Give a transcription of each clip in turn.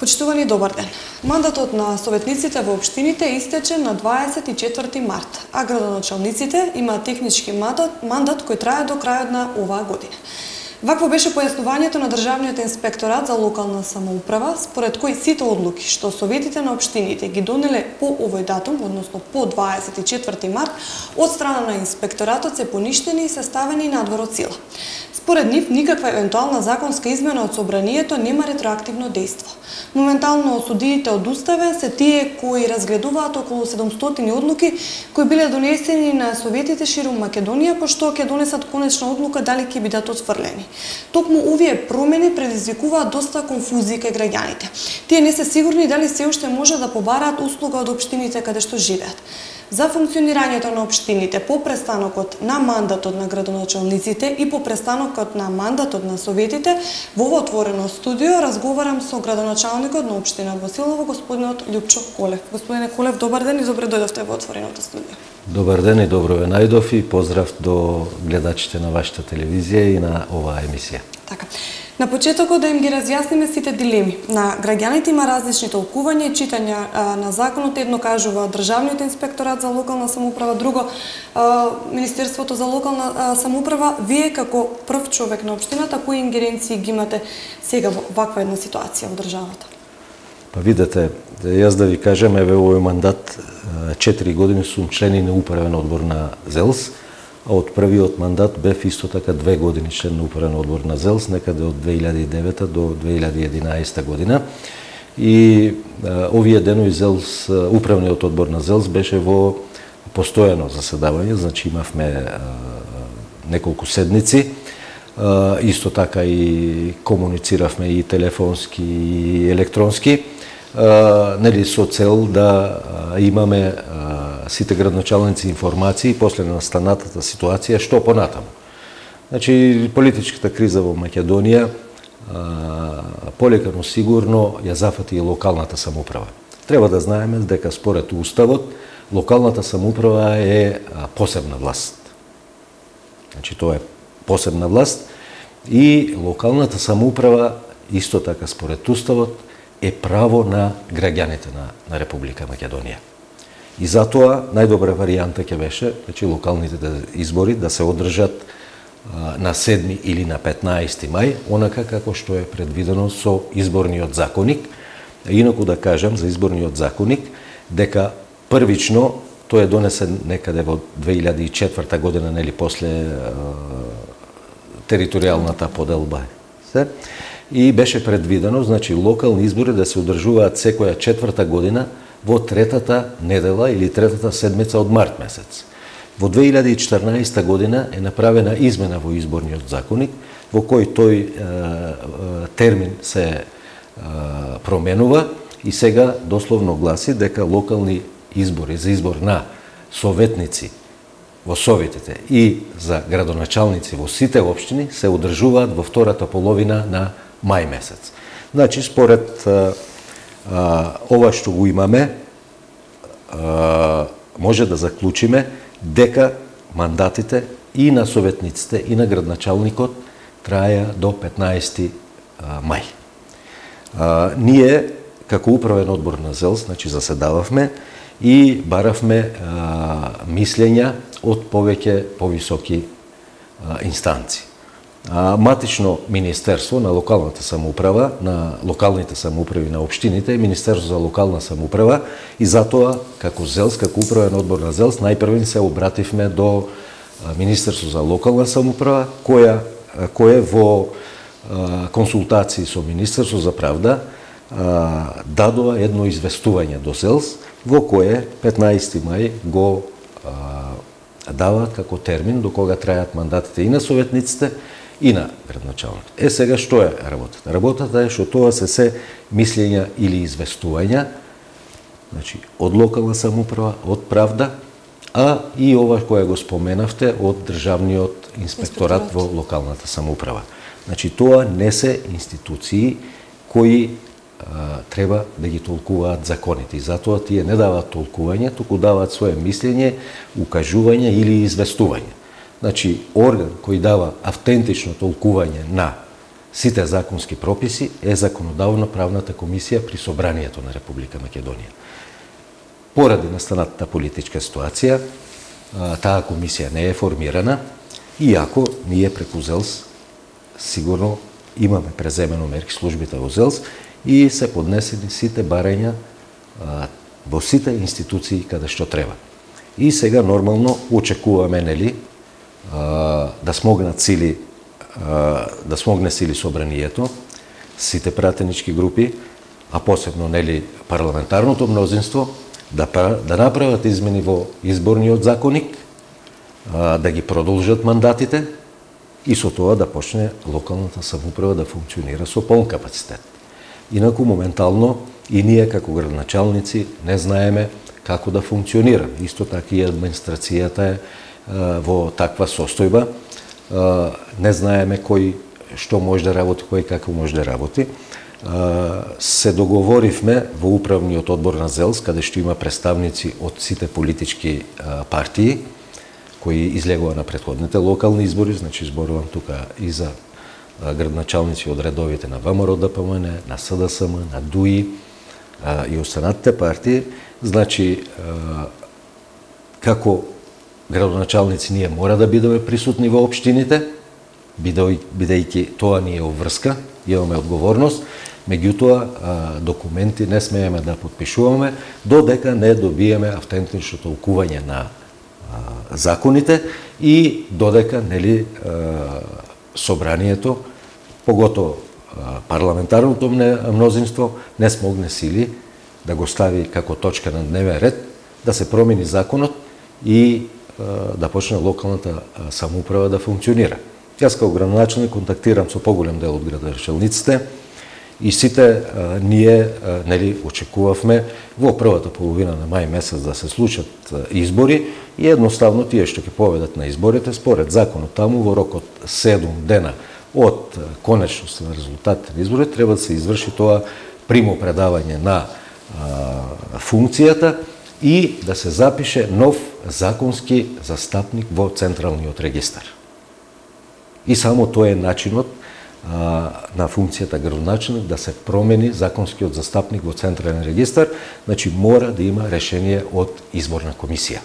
Почитувани, добар ден. Мандатот на советниците во општините истече на 24 март, а градоначалниците имаат технички мандат кој трае до крајот на оваа година. Вакво беше појаснувањето на Државниот инспекторат за локална самоуправа, според кој сите одлуки што советите на општините ги донеле по овој датум, односно по 24 март, од страна на инспекторатот се поништени и се ставени надвор од сила. Според нив, никаква евентуална законска измена од собранието нема ретроактивно дејство. Моментално судиите од Уставен се тие кои разгледуваат околу 700 одлуки кои биле донесени на советите ширум Македонија, пошто ќе донесат конечна одлука дали ќе бидат отфрлени. Токму овие промени предизвикуваат доста конфузии кај граѓаните. Тие не се сигурни дали се уште може да побараат услуга од општините каде што живеат. За функционирањето на општините по престанокот на мандатот на градоначалниците и по престанокот на мандатот на советите, во ово отворено студио разговарам со градоначалникот на општина Босилово, господинот Љупчо Колев. Господине Колев, добар ден и добре дојдовте во отвореното студио. Добар ден и добро ве најдов и поздрав до гледачите на вашата телевизија и на оваа емисија. Така. На почетокот да им ги разјасниме сите дилеми. На граѓаните има различни толкувања и читања на законот. Едно кажува Државниот инспекторат за локална самоуправа, друго Министерството за локална самоуправа. Вие како прв човек на општината, кои ингеренции ги имате сега во ваква една ситуација во државата? Па видете, јас да ви кажам, еве овој мандат 4 години сум член на управен одбор на ЗЕЛС, а од првиот мандат бев исто така 2 години член на управен одбор на ЗЕЛС, некаде од 2009 до 2011 година. И овие денови ЗЕЛС, управниот одбор на ЗЕЛС беше во постојано заседавање, значи имавме неколку седници. Исто така и комунициравме и телефонски и електронски, нели со цел да имаме сите градоначалници информации после настанатата ситуација што понатаму. Значи политичката криза во Македонија полека но сигурно ја зафати и локалната самоуправа. Треба да знаеме дека според уставот локалната самоуправа е посебна власт. Значи тоа е посебна власт и локалната самоуправа исто така според уставот е право на граѓаните на Република Македонија. И затоа најдобра варијанта ќе беше, значи локалните избори да се одржат на 7 или на 15 мај, онака како што е предвидено со изборниот законник. Инаку да кажам за изборниот законник дека првично тој е донесен некаде во 2004 година, нели после територијалната поделба. И беше предвидено, значи локални избори да се одржуваат секоја 4-та година во 3-та недела или 3-та седмица од март месец. Во 2014 година е направена измена во изборниот законник, во кој тој термин се променува и сега дословно гласи дека локални избори за избор на советници во советите и за градоначалници во сите општини се одржуваат во втората половина на мај месец. Значи, според ова што го имаме, може да заклучиме дека мандатите и на советниците и на градоначалникот траја до 15 мај. Ние, како управен одбор на ЗЕЛС, значи заседававме и баравме мислења од повеќе повисоки инстанции. Матично Министерство на локалната самоуправа, на локалните самоуправи на општините, Министерство за локална самоуправа, и затоа како ЗЕЛС, како управен одбор на ЗЕЛС, најпрвен се обративме до Министерство за локална самоуправа, кое во консултации со Министерство за правда дадува едно известување до ЗЕЛС, во кое 15 мај го дава како термин до кога трајат мандатите и на советниците и на градоначалникот. Сега што е работата? Работата е што тоа се мислења или известувања, значи од локална самоуправа, од правда, а и ова кое го споменавте од Државниот инспекторат во локалната самоуправа. Значи тоа не се институции кои треба да ги толкуваат законите. И затоа тие не даваат толкување, туку даваат свое мислење, укажување или известување. Значи, орган кој дава автентично толкување на сите законски прописи е законодавно-правната комисија при Собранието на Република Македонија. Поради настанатата политичка ситуација, таа комисија не е формирана, иако ние преку ЗЕЛС сигурно имаме преземено мерки службите во ЗЕЛС и се поднесени сите барања во сите институции каде што треба. И сега нормално очекуваме да смогнат сили да смогне сили собранието, сите пратенички групи, а посебно парламентарното мнозинство да направат измени во изборниот законник, да ги продолжат мандатите и со тоа да почне локалната самоуправа да функционира со полн капацитет. Инаку моментално и ние како градоначалници не знаеме како да функционира. Исто така и администрацијата е во таква состојба. Не знаеме кој што може да работи, кој како може да работи. Се договоривме во управниот одбор на ЗЕЛС, каде што има представници од сите политички партии, кои излегува на претходните локални избори, значи зборувам тука и за градоначалници од редовите на ВМРО ДПМН, на СДСМ, на ДУИ и останатите партии. Значи, како градоначалници ние мора да бидеме присутни во општините, бидејќи тоа ни е обврска, имаме одговорност, меѓутоа документи не смееме да подпишуваме додека не добиеме автентично толкување на законите и додека собранието, поготово парламентарното мнозинство, не смогне сили да го стави како точка на дневен ред, да се промени законот и да почне локалната самоуправа да функционира. Јас како градоначалник контактирам со поголем дел од градоначалниците и сите ние очекувавме во првата половина на мај месец да се случат избори и едноставно тие што ќе поведат на изборите според законот таму во рок од 7 дена од конечност на резултатите на изборите треба да се изврши тоа примопредавање на функцијата и да се запише нов законски застапник во Централниот регистар. И само тоа е начинот на функцијата градоначалник да се промени законскиот застапник во Централен регистар, значи мора да има решение од изборна комисија.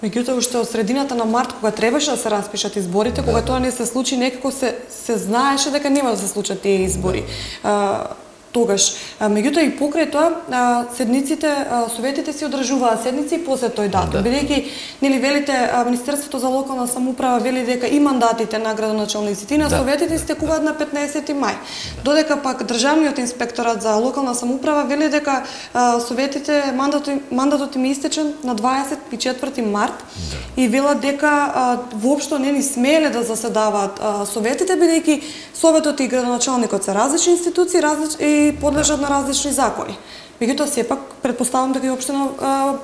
Меѓутоа, уште од средината на март, кога требаше да се распишат изборите, кога тоа не се случи, некако се знаеше дека нема да се случат тие избори. Тогаш. Меѓутоа и покрај тоа, седниците, советите си одржуваат седници и после тој датум. Бидејќи, велите, Министерството за локална самоуправа вели дека и мандатите на градоначалниците и на советите истекуваат на 15 мај. Додека пак Државниот инспекторат за локална самоуправа вели дека советите, мандатот им е истечен на 24 март и велат дека воопшто не ни смееле да заседаваат советите, бидејќи советот и градоначалникот се различни институции и подлежат на различни закони. Меѓутоа, сепак, предпоставам дека и општина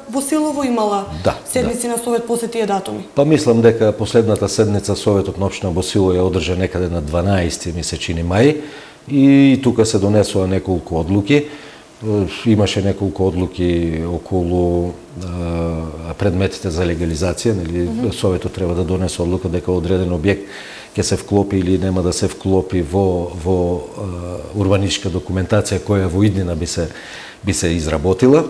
Босилово имала седници на совет после тие датуми. Па мислам дека последната седница советот на општина Босилово ја одржа некаде на 12 ми се чини мај и тука се донесува неколку одлуки. Имаше неколку одлуки околу предметите за легализација, советот треба да донесе одлука дека одреден објект ќе се вклопи или нема да се вклопи во урбаничка документација која во иднина би се изработила.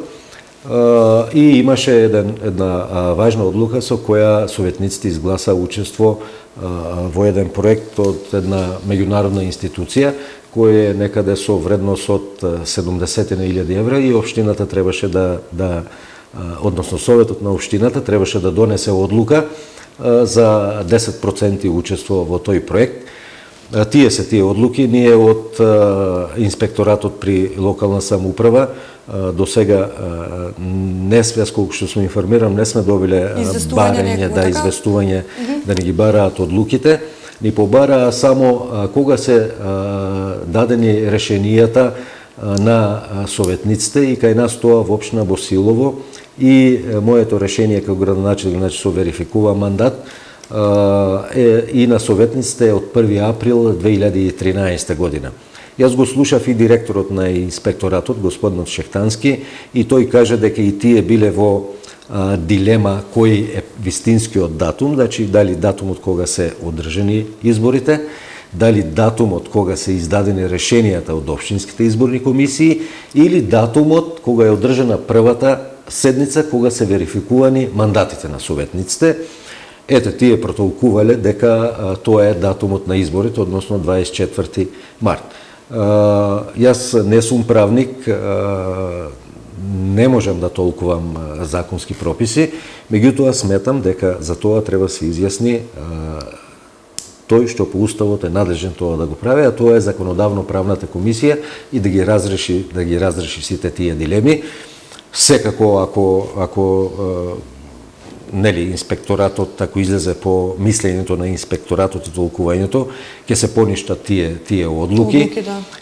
И имаше една важна одлука со која советниците изгласа учество во еден проект од една меѓународна институција кој е некаде со вредност од 70.000 евра и општината требаше односно советот на општината требаше да донесе одлука за 10% учество во тој проект. Тие одлуки, ние од инспекторатот при локална самоуправа до сега не сме, колку што сме информиран, не сме добиле известување да не ги бараат одлуките, ни побараа само кога се дадени решенијата на советниците и кај нас тоа во општина Босилово и моето решение како градоначалник, значи се верификува мандат и на советниците од 1 април 2013 година. Јас го слушав и директорот на инспекторатот, господинот Шехтански, и тој каже дека и тие биле во дилема кој е вистинскиот датум, значи дали датумот кога се одржани изборите, дали датумот кога се издадени решенијата од општинските изборни комисии или датумот кога е одржана првата седница кога се верификувани мандатите на советниците. Ете, тие протолкувале дека тоа е датумот на изборите, односно 24 март. Јас не сум правник, не можам да толкувам законски прописи, меѓутоа сметам дека за тоа треба се изјасни тој што по уставот е надлежен тоа да го прави, а тоа е законодавно-правната комисија и да ги разреши сите тие дилеми. Секако ако нели инспекторатот ако излезе по мислењето на инспекторатот и толкувањето, ќе се поништат тие одлуки,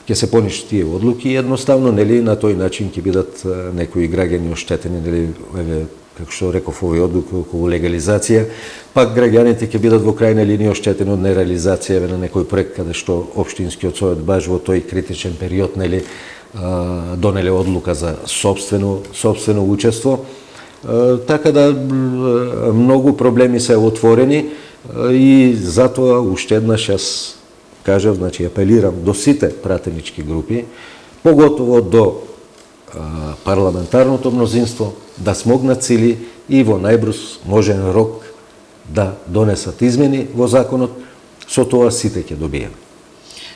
ќе се поништат тие одлуки и едноставно нели на тој начин ќе бидат некои граѓани оштетени, нели како што реков овој одлук околу легализација, пак граѓаните ќе бидат во крајна линија оштетени од нереализација на некој проект каде што општинскиот совет баш во тој критичен период нели донеле одлука за сопствено учество. Така да многу проблеми се отворени и затоа уште еднаш јас кажав, значи апелирам до сите пратенички групи, поготово до парламентарното мнозинство да смогнат сили и во најбрз можен рок да донесат измени во законот, со тоа сите ќе добијат.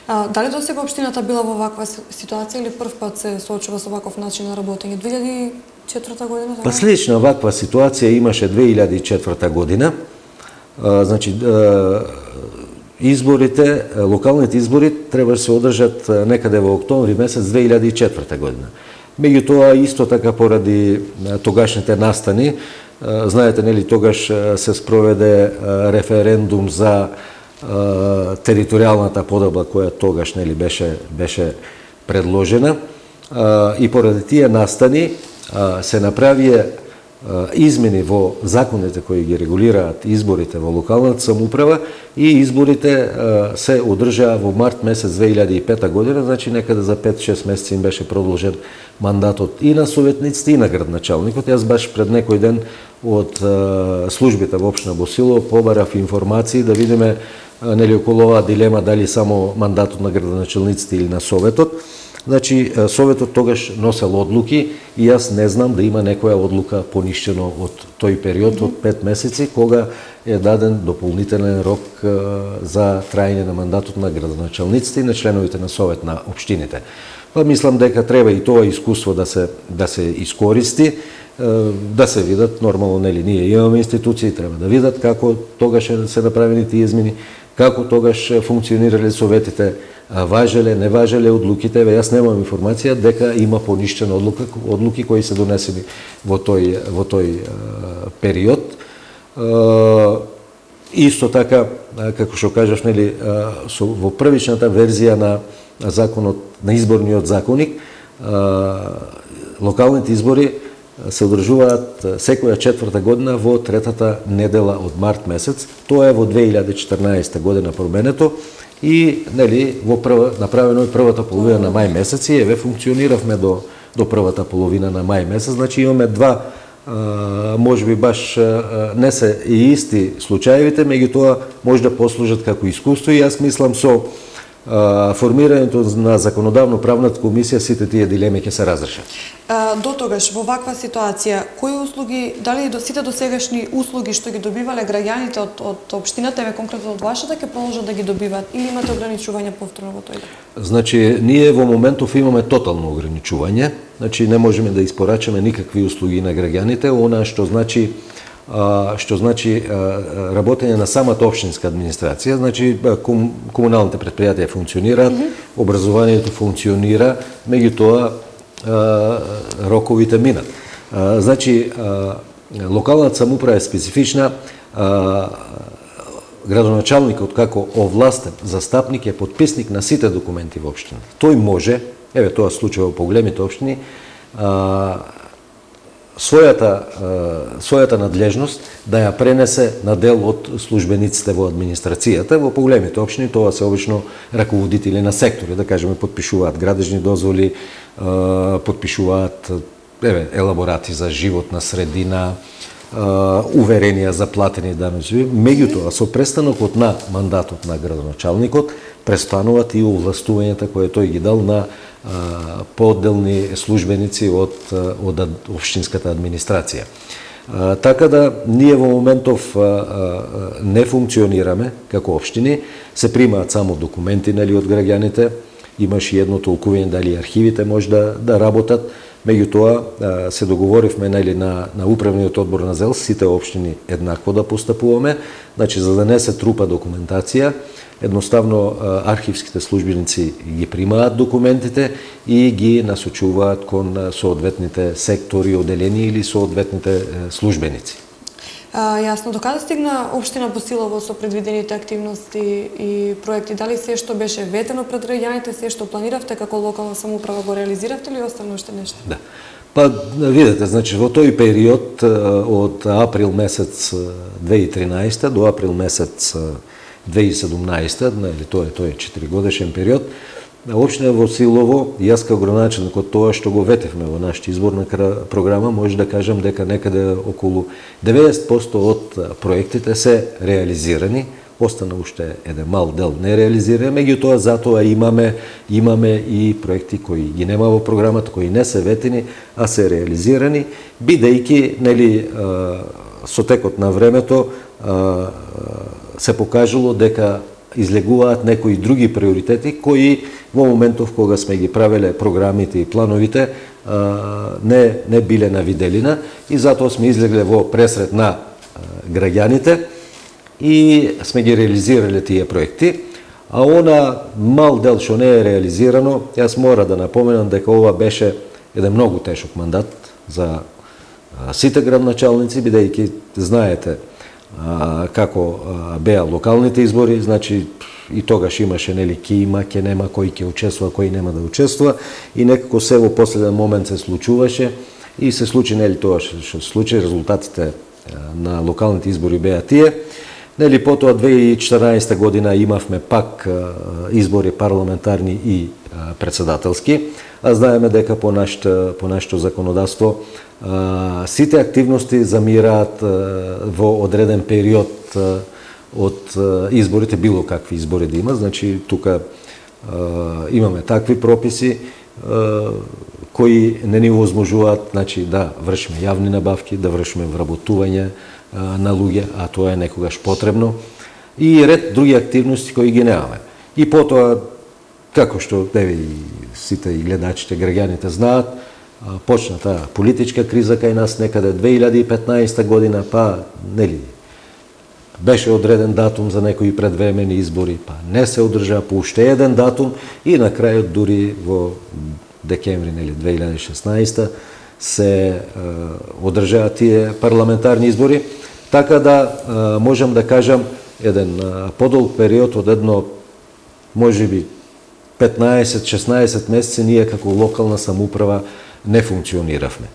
Дали до сега општината била во ваква ситуација или прв пат се соочува со ваков начин на работење? 2004 година? Па слична ваква ситуација имаше 2004 година. Значи, изборите, локалните избори треба да се одржат некаде во октомври месец 2004 година. Меѓутоа, исто така поради тогашните настани, знаете, нели, тогаш се спроведе референдум за територијалната подоба која тогаш нели беше предложена и поради тие настани се направија измени во законите кои ги регулираат изборите во локалната самоуправа и изборите се одржаа во март месец 2005 година, значи некаде за 5-6 месеци им беше продолжен мандатот и на советниците и на градначалникот. Јас баш пред некој ден од службите во општина Босилово побарав информации да видиме нели околу оваа дилема дали само мандатот на градоначалниците или на советот. Значи, советот тогаш носел одлуки и јас не знам да има некоја одлука поништено од тој период од 5 месеци, кога е даден дополнителен рок за траење на мандатот на градоначалниците и на членовите на совет на општините. Па мислам дека треба и тоа искуство да се искористи, да се видат, нормално нели ние имаме институции, треба да видат како тогаш се направени тие измени, како тогаш функционирале советите, важеле, не важеле одлуките. Јас немам информација дека има поништени одлуки кои се донесени во тој период. Исто така, како што кажав, нели, во првичната верзија на законот, на изборниот законник, локалните избори се одржуваат секоја четврта година во третата недела од март месец. Тоа е во 2014 година променето и нели направено е првата половина на мај месец и еве функциониравме до првата половина на мај месец. Значи имаме два, можеби баш не се и исти случаевите, меѓутоа може да послужат како искуство и јас мислам со формирањето на законодавно-правната комисија сите тие дилеми ќе се разрешат. До тогаш во ваква ситуација кои услуги, дали сите досегашни услуги што ги добивале граѓаните од општината, еве конкретно од вашата, ќе продолжат да ги добиваат или имате ограничувања повторно во тој? Значи ние во моментов имаме тотално ограничување, значи не можеме да испорачаме никакви услуги на граѓаните, она што значи работење на самата општинска администрација, значи комуналните предпријатија функционираат, образованието функционира, меѓутоа роковите минат. Значи локалната самоуправа е специфична, градоначалникот како овластен застапник е подписник на сите документи во општината. Тој може, еве тоа случај во поголемите општини, својата надлежност да ја пренесе на дел од службениците во администрацијата. Во поголемите општини тоа се обично раководители на сектори, да кажеме, подпишуваат градежни дозволи, подпишуваат елаборати за животна средина, уверенија за платени даноци. Меѓутоа, со престанокот на мандатот на градоначалникот, престануваат и овластувањата koje тој ги дал на поотделни службеници од општинската администрација. Така да ние во моментов не функционираме како општини, се примаат само документи од граѓаните, имаш и едно толкување дали архивите може да работат. Меѓутоа се договоривме на управниот одбор на ЗЕЛС сите општини еднакво да постапуваме, значи за да не се трупа документација, едноставно архивските службеници ги примаат документите и ги насочуваат кон соодветните сектори, оделени или соодветните службеници. Јасно, докаде стигна општина Босилово со предвидените активности и проекти? Дали се што беше ветено пред граѓаните, се што планиравте како локална самоуправа го реализиравте или оставно уште нешто? Да. Па видете, значи во тој период од април месец 2013 до април месец 2017, тоа е 4-годишен период, општина Босилово, јас како градоначелник од тоа што го ветевме во нашата изборна програма, може да кажам дека некаде околу 90% од проектите се реализирани, остана уште еден мал дел не реализирани, меѓутоа затоа имаме и проекти кои ги нема во програмата, кои не се ветени, а се реализирани, бидејќи со текот на времето се покажало дека излегуваат некои други приоритети кои во моментов кога сме ги правеле програмите и плановите не биле на виделина и затоа сме излегле во пресрет на граѓаните и сме ги реализирале тие проекти. А она мал дел што не е реализирано, јас мора да напоменам дека ова беше еден многу тешок мандат за сите градоначалници, бидејќи знаете како беа локалните избори, значи и тогаш имаше ќе има, ќе нема, кој ќе учествува, кој нема да учествува и некако се во последен момент се случуваше и се случи тоа што се случи, резултатите на локалните избори беа тие. Потоа 2014 година имавме пак избори парламентарни и председателски, а знаеме дека по нашето законодавство сите активности замираат во одреден период од изборите, било какви избори да има. Значи тука имаме такви прописи кои не ни возможуваат, значи да вршиме јавни набавки, да вршиме вработување на луѓе, а тоа е некогаш потребно, и ред други активности кои ги немаме. И потоа, како што сите и гледачите, граѓаните знаат, почна таа политичка криза кај нас некаде 2015 година, па беше одреден датум за некои предвремени избори, па не се одржа по уште еден датум и на крајот дури во декември 2016 се одржаа тие парламентарни избори, така да можам да кажам еден подолг период од едно можеби 15-16 месеци ние како локална самоуправа не функциониравме.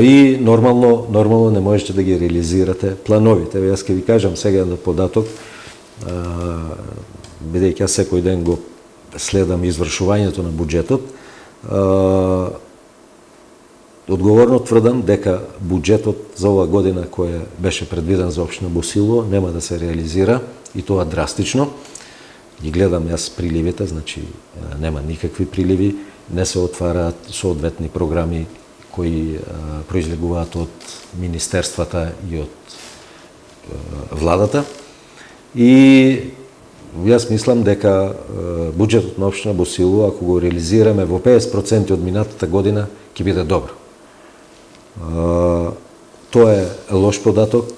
И нормално не можете да ги реализирате плановите. Јас ќе ви кажам сега на податок, бидејќи јас секој ден го следам извршувањето на буџетот, одговорно тврдам дека буџетот за ова година кој беше предвиден за општина Босилово нема да се реализира и тоа драстично. Ги гледам јас приливите, значи нема никакви приливи, не се отвараат соодветни програми кои произлегуваат од министерствата и од владата. И јас мислам дека буџетот на општина Босилово, ако го реализираме во 50% од минатата година, ќе биде добро. Тоа е лош податок,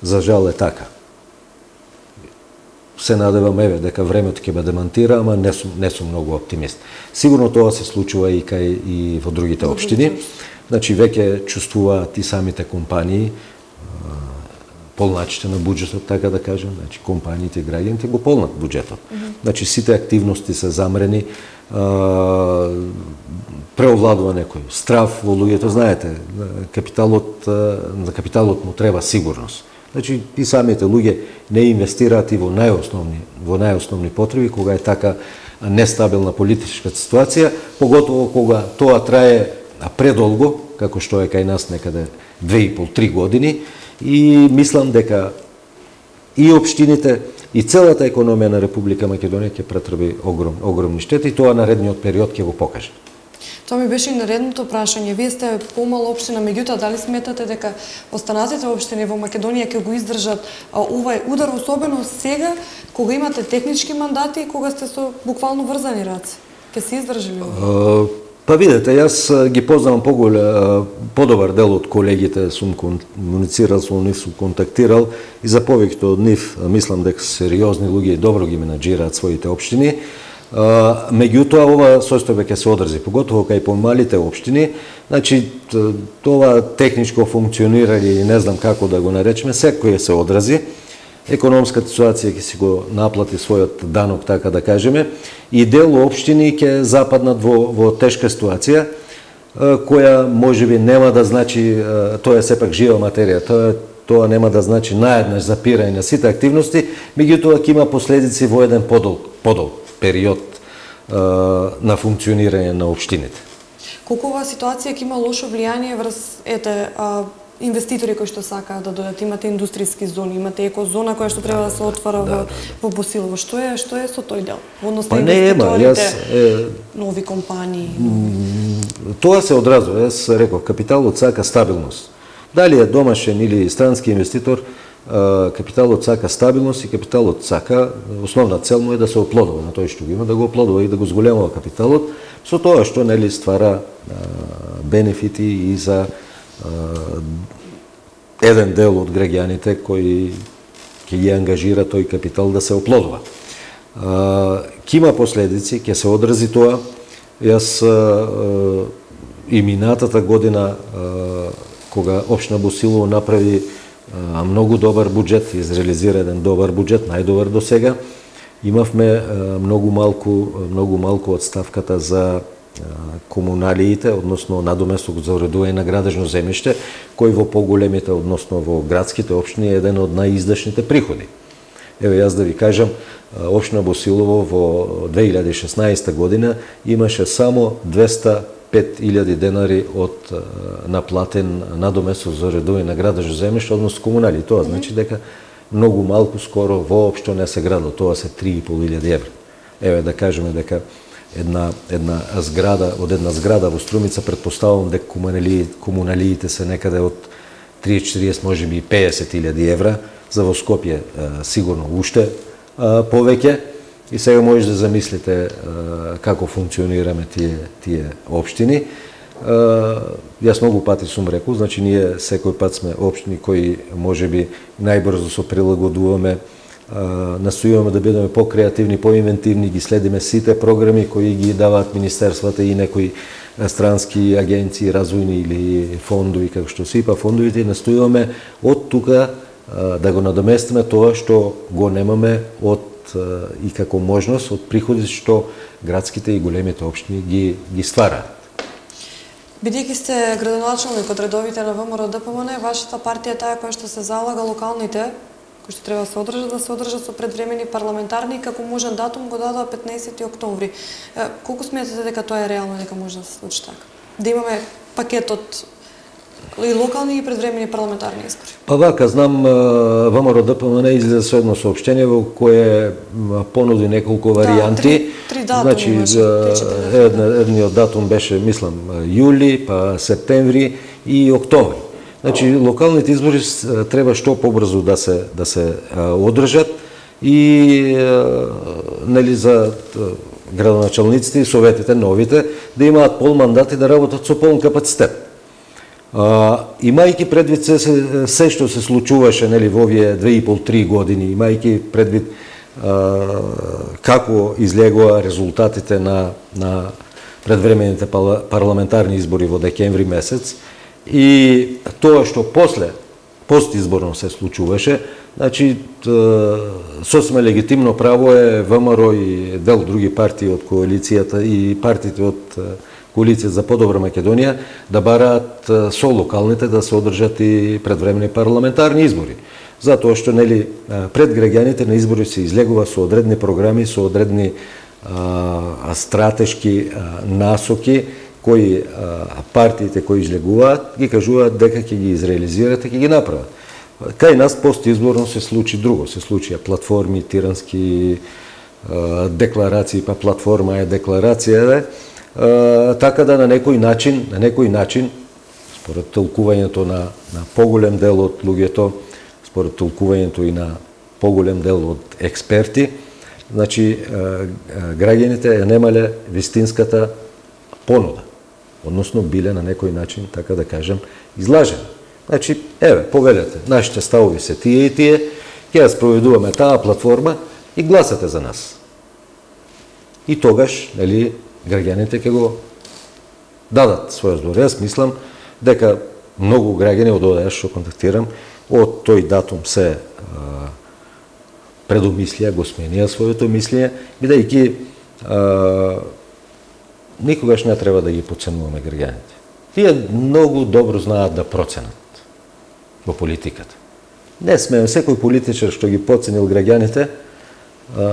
за жал е така. Се надевам дека времето ќе ме демантира, ама не сум многу оптимист. Сигурно тоа се случува и во другите општини. Значи веќе чувствуваат и самите компании полначите на буџетот, така да кажем, значи компаниите и граѓаните го полнат буџетот. Значи сите активности се замрени, преовладува некој страв во луѓето, знаете, на капиталот му треба сигурност. Значи и самите луѓе не инвестираат и во најосновни потреби кога е така нестабилна политичка ситуација, поготово кога тоа трае предолго, како што е кај нас некаде 2,5-3 години, и мислам дека и општините, и целата економија на Република Македонија ќе претрпи огромни штети и тоа наредниот период ќе го покаже. Тоа ми беше и наредното прашање. Вие сте помала општина, меѓутоа дали сметате дека останатите општини во Македонија ќе го издржат овај удар, особено сега кога имате технички мандати и кога сте со буквално врзани раце? Ќе се издржи ли? Па видете, јас ги познавам подобар дел од колегите, сум комуницирал со нив, сум контактирал и за повеќето од нив мислам дека се сериозни луѓе и добро ги менаџираат своите општини. Меѓутоа, ова состојба ќе се одржи, поготово кај помалите општини, значи, това техничко функционирање, или не знам како да го наречеме, секој се одрази, економската ситуација ќе си го наплати својот данок, така да кажеме, и дел општини ќе западнат во тешка ситуација, која можеби нема да значи, тоа е сепак жива материја, тоа нема да значи наеднаш запирање на сите активности, меѓутоа ќе има последици во еден подолг период на функционирање на општините. Колку оваа ситуација ќе има лошо влијание врз инвеститори кои што сакаат да дојдат, имате индустријски зони, имате екозона која што треба да се отвара во Босилово. Што е со тој дел? Односно инвеститорите, нови компании. Тоа се одразува, јас реков, капиталот сака стабилност. Дали е домашен или странски инвеститор, капиталот сака стабилност и капиталот сака, основна цел му е да се оплодува на тој што го има, да го оплодува и да го зголемува капиталот, со тоа што нели ствара бенефити и за еден дел од граѓаните кои ќе ги ангажира тој капитал да се оплодува. Ќе има последици, ќе се одрази тоа. Јас и минатата година, кога општина Босилово направи многу добар буџет, изреализира еден добар буџет, најдобар до сега, имавме многу малку од ставката за комуналиите, односно надоместок за уредување на градежно земјиште, кој во поголемите, односно во градските општини е еден од најиздашните приходи. Еве јас да ви кажам, општина Босилово во 2016 година имаше само 205.000 денари од наплатен надоместок за уредување на градежно земјиште, односно комунали. Тоа значи дека многу малку, скоро воопшто не се градило, тоа се 3.500 евра. Еве да кажеме дека една зграда во Струмица, предпоставувам дека комуналиите се некаде од 30-40, можеби и 50.000 евра, за во Скопје сигурно уште повеќе. И сега може да замислите како функционираме тие општини. Јас многу пати сум рекол, значи ние секој пат сме општини кои можеби најбрзо се прилагодуваме, настојуваме да бидеме покреативни, поинвентивни, ги следиме сите програми кои ги даваат министерствата и некои странски агенции, развојни или фондови, како што се ИПА фондовите, настојуваме од тука да го надоместиме тоа што го немаме и како можност од приходи што градските и големите општини ги ствараат. Бидејќи сте градоначалник од редовите на ВМРО-ДПМН, вашата партија е таа која што се залага локалните, кои што треба да се одржат со предвремени парламентарни, како можен датум го дадоа 15 октомври. Колку сметате дека тоа е реално, дека може да се случи така? Да имаме пакет од и локални и предвремени парламентарни избори? Па вака, знам, ВМРО-ДПМН излезе со едно соопштение во кое понуди неколку варијанти. Три датуми. Значи, едниот датум беше, мислам, јули, па септември и октомври. Значи, локалните избори треба што побрзо да се одржат и нели за градоначалниците и советите новите да имаат полмандат и да работат со полн капацитет. Имајќи предвид се што се случуваше нели во овие 2,5-3 години, имајќи предвид како излегоа резултатите на предвремените парламентарни избори во декември месец и тоа што постизборно се случуваше, значи сосема легитимно право е ВМРО и дел други партии од коалицијата и партиите од коалиција за подобра Македонија да бараат со локалните да се одржат и предвремени парламентарни избори. Затоа што нели пред граѓаните на избори се излегува со одредни програми, со одредни стратешки насоки кои партиите кои излегуваат ги кажуваат дека ќе ги изреализират и ќе ги направат. Кај нас постизборно се случи друго, се случија платформи, тирански декларации, па платформа е декларација, така да на некој начин, според толкувањето на поголем дел од луѓето, според толкувањето и на поголем дел од експерти, значи граѓаните ја немале вистинската понуда, односно биле на некој начин, така да кажем, излажени. Значи, еве, повелете, нашите ставови се тие и тие, ќе ја спроведуваме таа платформа и гласате за нас. И тогаш, нели, граѓаните ќе го дадат својот збор. Јас мислам дека многу граѓани од овде што контактирам, од тој датум се предумислија, го сменија своето мислење, бидејќи никогаш не треба да ги подценуваме граѓаните. Тие многу добро знаат да проценат во политиката. Не смеем, секој политичар што ги подценил граѓаните,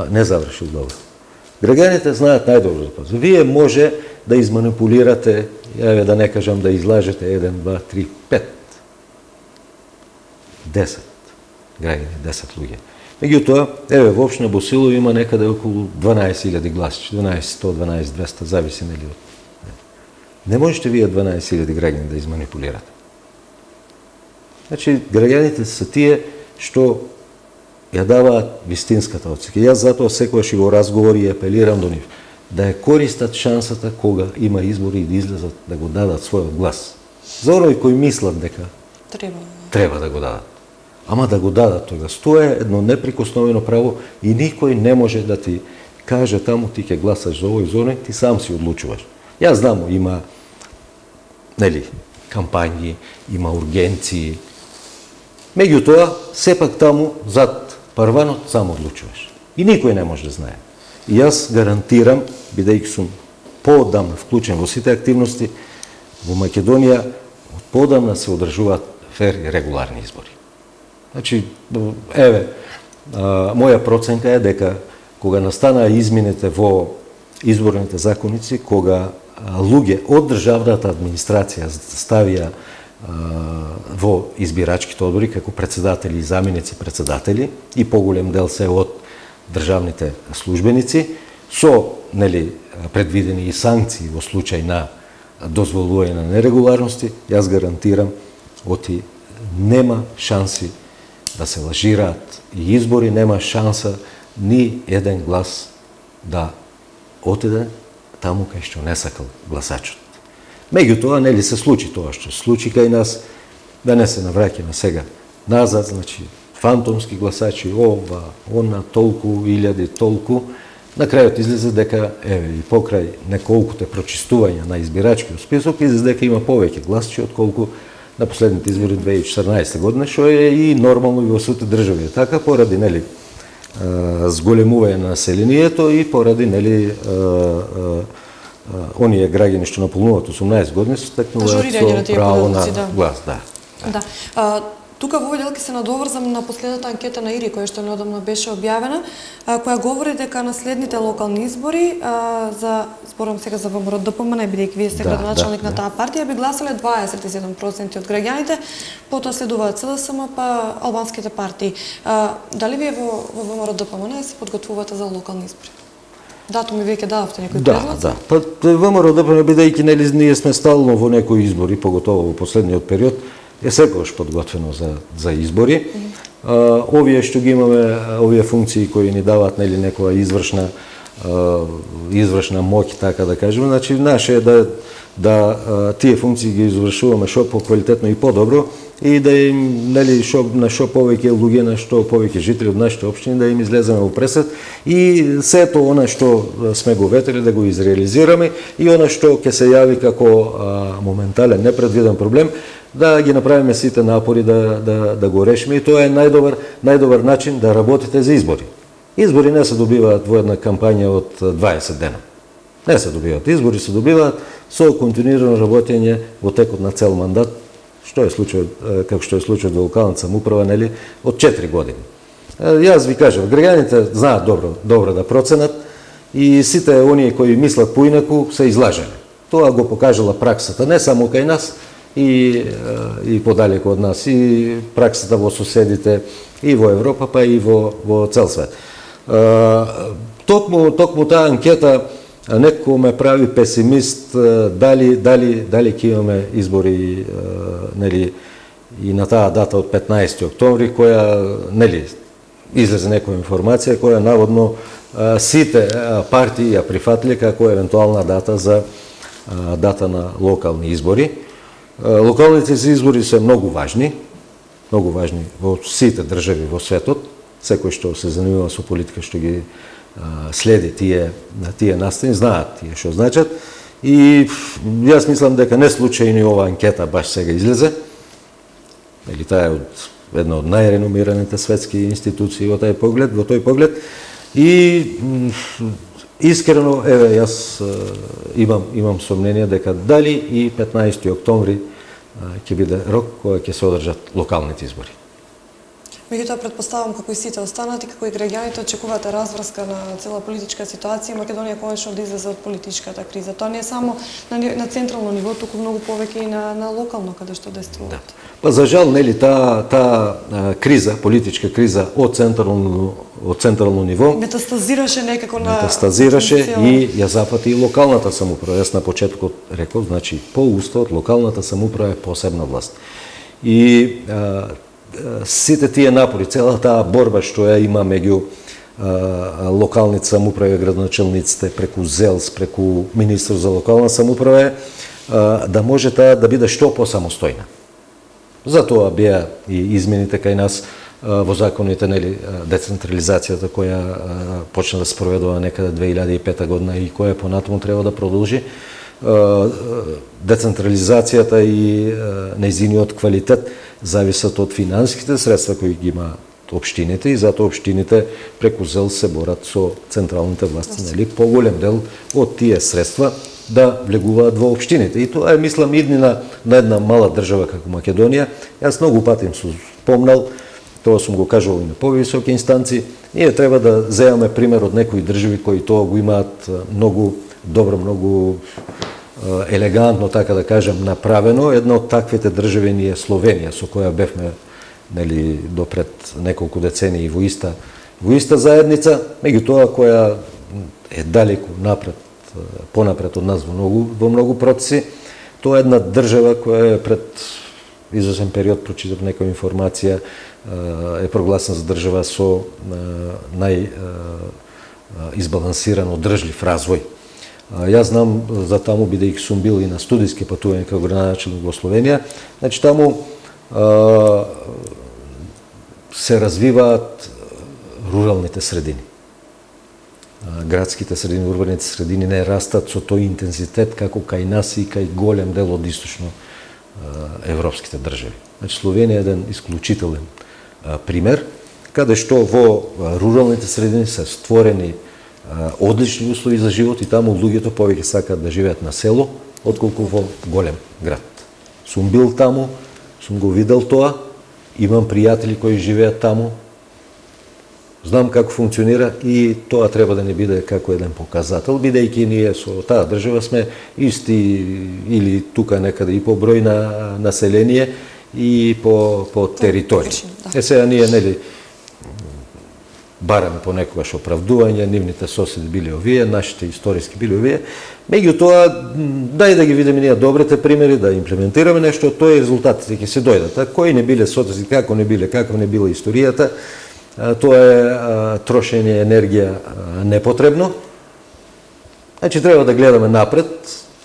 не завршил добро. Граѓаните знаат најдобро да проценат. Вие може да изманипулирате, еве да не кажам да излажете 1, 2, 3, 5, 10 граѓани, 10 луѓе. Меѓутоа, еве во општина Босилово има некаде околу 12.000 гласачи, 12.100, 12.200, зависи нели од. Не можете вие 12.000 граѓани да изманипулирате. Значи, граѓаните се тие што ја даваат вистинската оценка. Јас затоа секогаш и во разговори и апелирам до нив да ја користат шансата кога има избори и да излезат да го дадат својот глас. За оние кои мислат дека треба да го дадат. Ама да го дадат тогаш. Тоа е едно неприкосновено право и никој не може да ти каже таму ти ќе гласаш за овој за оној, ти сам си одлучуваш. Јас знам, има нели кампањи, има ургенции. Меѓутоа, сепак таму зад парванот сам одлучуваш. И никој не може да знае. И јас гарантирам, бидејќи сум поодамна вклучен во сите активности, во Македонија од поодамна се одржуваат фер и регуларни избори. Значи, еве, моја проценка е дека кога настанаа измените во изборните законици, кога луѓе од државната администрација ставија во избирачките одбори како председатели и заменици председатели и поголем дел се од државните службеници, со нели предвидени и санкции во случај на дозволување на нерегуларности, јас гарантирам оти нема шанси да се лажираат и избори, нема шанса ни еден глас да отиде таму кај што не сакал гласачот. Меѓутоа, нели се случи тоа што се случи кај нас, да не се навраќаме сега назад, значи фантомски гласачи, ова, она, толку, илјади, толку. На крајот излезе дека, еве, и покрај неколкуте прочистувања на избирачкиот список, излезе дека има повеќе гласачи отколку на последните избори 2014 година, што е и нормално и во сите држави. Така, поради, нели, зголемување на населението и поради, нели, оние граѓани што наполнуваат 18 години се стекнуваат со право на глас. Да. Тука во овој дел ќе се надоврзам на последната анкета на ИРИ, која што неодамно беше објавена, која говори дека на следните локални избори, зборувам сега за ВМРО ДПМН, бидејќи вие сте градоначалник на таа партија, би гласале 27% од граѓаните, потоа следуваат СДСМ, па албанските партии. Дали вие во ВМРО ДПМН се подготвувате за локални избори? Датуми вие ќе дадовте некој предлог? Да. Па ВМРО ДПМН, бидејќи нели ние сме стално во некои избори, поготово во последниот период, е секогаш подготвено за избори. Овие што ги имаме, овие функции кои ни даваат нели некоја извршна моќ, така да кажеме, значи наше е да тие функции ги извршуваме што поквалитетно и подобро и да им нели на што повеќе луѓе, на што повеќе жители од нашите општини да им излеземе во пресед и сето она што сме го ветели да го изреализираме и она што ќе се јави како моментален непредвиден проблем да ги направиме сите напори да го решиме и тоа е најдобар начин да работите за избори. Избори не се добиваат во една кампања од 20 дена. Не се добиваат. Избори се добиваат со континуирано работење во текот на цел мандат, што е случајот, како што е случајот во локалната самоуправа, нели, од 4 години. Јас ви кажам, граѓаните знаат добро да проценат и сите оние кои мислат поинаку се излажени. Тоа го покажала праксата, не само кај нас, и подалеку од нас, и праксата во соседите, и во Европа, па и во цел свет. Токму таа анкета некако ме прави песимист дали ќе имаме избори нели и на таа дата од 15 октомври, која нели излезе некоја информација која наводно сите партии ја прифатиле како евентуална дата за дата на локални избори. Локалните избори се многу важни во сите држави во светот. Секој што се занимава со политика, што ги следи тие настани, знаат тие што значат. И јас мислам дека не случајно ова анкета баш сега излезе. Или таа е една од најреномираните светски институции во тој поглед. И искрено, јас имам сомнение дека дали и 15 октомври ќе биде рок кој ќе се одржат локалните избори. Меѓутоа, предпоставам како и сите останати, како и граѓаните, очекувате разврска на цела политичка ситуација и Македонија конечно да излезе од политичката криза. Тоа не е само на централно ниво, туку многу повеќе и на локално, каде што действуваат. Да. Па за жал, нели, таа криза, политичка криза од централно ниво метастазираше некако и ја запати и локалната самоуправа. Јас на почетокот реков, значи по уставот локалната самоуправа е посебна власт. И сите тие напори, целата таа борба што ја има меѓу локалните самоуправи, градоначелниците, преку ЗЕЛС, преку министр за локална самоуправа, да може таа да биде што посамостојна. Затоа беа и измените кај нас во законите, нели, децентрализацијата која почна да се спроведува некаде 2005 година и која понатаму треба да продолжи. Децентрализацијата и нејзиниот квалитет зависат од финансиските средства кои ги имаат општините и затоа општините преку ЗЕЛ се борат со централните власти, нели, поголем дел од тие средства да влегуваат во општините. И тоа е, мислам, иднина на една мала држава како Македонија. Јас многу пати сум спомнал, тоа сум го кажувал и на повисоки инстанции, ние треба да земаме пример од некои држави кои тоа го имаат многу добро, многу елегантно, така да кажем, направено. Една од таквите држави ни е Словенија, со која бевме, нели, допред неколку децении во иста заедница, меѓутоа која е далеку напред, понапред од нас во многу процеси. Тоа е една држава која е пред известен период, прочитав некоја информација, е прогласена за држава со најизбалансиран одржлив развој. Јас знам за таму, бидејќи сум бил и на студиски патување како градоначелник во Словенија, значи таму се развиваат руралните средини. Градските средини, урбаните средини не растат со тој интензитет како кај нас и кај голем дел од источно европските држави. Значи Словенија е еден исклучителен пример, каде што во руралните средини се створени одлични услови за живот и таму луѓето повеќе сакаат да живеат на село отколку во голем град. Сум бил таму, сум го видел тоа, имам пријатели кои живеат таму, знам како функционира и тоа треба да не биде како еден показател, бидејќи ние со таа држава сме исти или тука некаде и по број на население и по територија. Сега ние, нели, бараме понекогаш оправдување, нивните соседи биле овие, нашите историски биле овие. Меѓутоа, дај да ги видиме ние добрите примери, да имплементираме нешто, тоа и резултатите ќе се дојдат. Кои не биле соседи, како не биле, каква не била историјата, тоа е трошење енергија непотребно. Значи, треба да гледаме напред,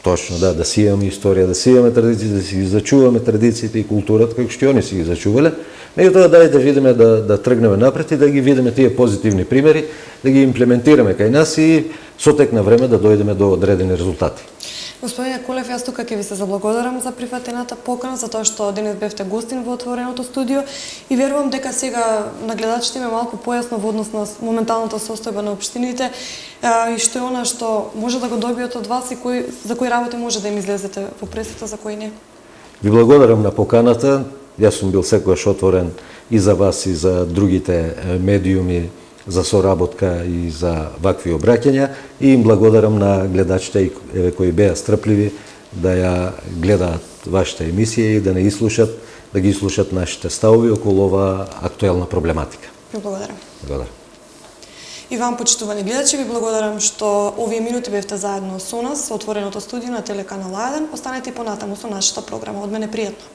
точно, да си имаме историја, да си имаме традиции, да си ги зачуваме традициите и културата, како што они си ги зачувале. Меѓутоа, дај да видиме да тргнеме напред и да ги видиме тие позитивни примери, да ги имплементираме кај нас и со тек на време да дојдеме до одредени резултати. Господине Колев, јас тука ќе ви се заблагодарам за прифатената покана, за тоа што денес бевте гостин во отвореното студио и верувам дека сега на гледачите има малку појасно во однос на моменталната состојба на општините и што е она што може да го добијат од вас и за кои работи може да им излезете во пресата, за кои не. Ви благодарам на поканата. Јас сум бил секогаш отворен и за вас и за другите медиуми за соработка и за вакви обраќања и им благодарам на гледачите кои беа стрпливи да ја гледаат вашата емисија и да не изслушат, да ги слушат нашите ставови околу оваа актуелна проблематика. Ви благодарам. Благодарам. И вам, почитувани гледачи, ви благодарам што овие минути бевте заедно со нас, со отвореното студио на телеканал 1. Останете понатаму со нашата програма. Од мене пријатно.